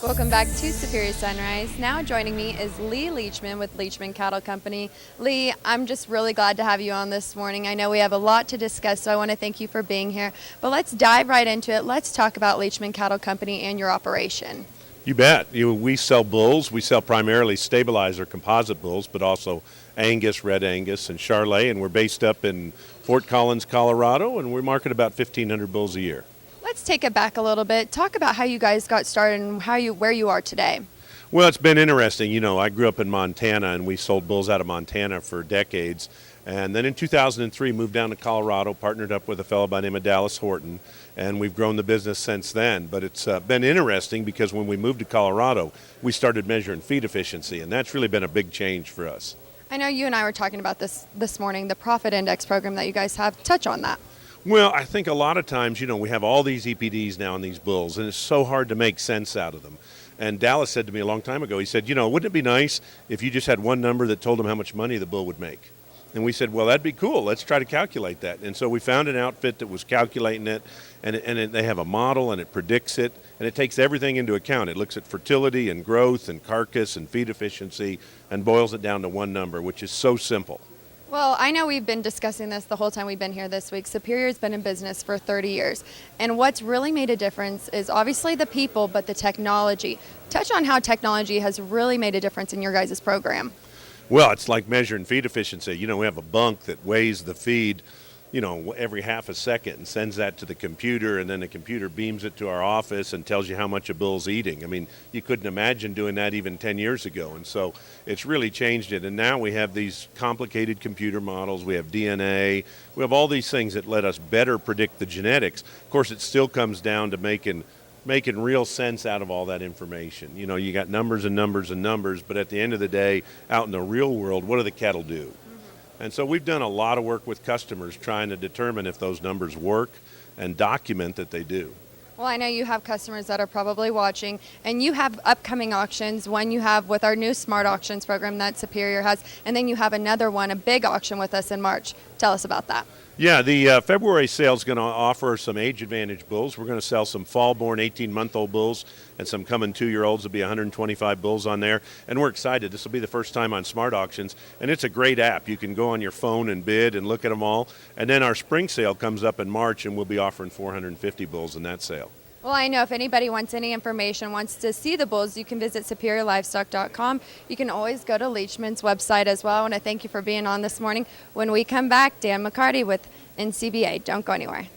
Welcome back to Superior Sunrise. Now joining me is Lee Leachman with Leachman Cattle Company. Lee, I'm just really glad to have you on this morning. I know we have a lot to discuss, so I want to thank you for being here. But let's dive right into it. Let's talk about Leachman Cattle Company and your operation. You bet. We sell bulls. We sell primarily stabilizer composite bulls, but also Angus, Red Angus, and Charolais. And we're based up in Fort Collins, Colorado, and we market about 1,500 bulls a year. Let's take it back a little bit. Talk about how you guys got started and where you are today. Well, it's been interesting. I grew up in Montana, and we sold bulls out of Montana for decades. And then in 2003, moved down to Colorado, partnered up with a fellow by the name of Dallas Horton, and we've grown the business since then. But it's been interesting because when we moved to Colorado, we started measuring feed efficiency, and that's really been a big change for us. I know you and I were talking about this morning, the profit index program that you guys have. Touch on that. Well, I think a lot of times, we have all these EPDs now on these bulls, and it's so hard to make sense out of them. And Dallas said to me a long time ago, he said, wouldn't it be nice if you just had one number that told them how much money the bull would make? And we said, well, that'd be cool. Let's try to calculate that. And so we found an outfit that was calculating it, and they have a model, and it predicts it, and it takes everything into account. It looks at fertility and growth and carcass and feed efficiency and boils it down to one number, which is so simple. Well, I know we've been discussing this the whole time we've been here this week. Superior's been in business for 30 years. And what's really made a difference is obviously the people, but the technology. Touch on how technology has really made a difference in your guys' program. Well, it's like measuring feed efficiency. We have a bunk that weighs the feed, every half a second and sends that to the computer, and then the computer beams it to our office and tells you how much a bull's eating. I mean, you couldn't imagine doing that even 10 years ago. And so it's really changed it. And now we have these complicated computer models. We have DNA. We have all these things that let us better predict the genetics. Of course, it still comes down to making real sense out of all that information. You got numbers and numbers and numbers, but at the end of the day, out in the real world, what do the cattle do? And so we've done a lot of work with customers trying to determine if those numbers work and document that they do. Well, I know you have customers that are probably watching, and you have upcoming auctions. One you have with our new Smart Auctions program that Superior has, and then you have another one, a big auction with us in March. Tell us about that. Yeah, the February sale is going to offer some age advantage bulls. We're going to sell some fall-born 18-month-old bulls and some coming 2-year-olds. There'll be 125 bulls on there, and we're excited. This will be the first time on Smart Auctions, and it's a great app. You can go on your phone and bid and look at them all. And then our spring sale comes up in March, and we'll be offering 450 bulls in that sale. Well, I know if anybody wants any information, wants to see the bulls, you can visit superiorlivestock.com. You can always go to Leachman's website as well. I want to thank you for being on this morning. When we come back, Dan McCarty with NCBA. Don't go anywhere.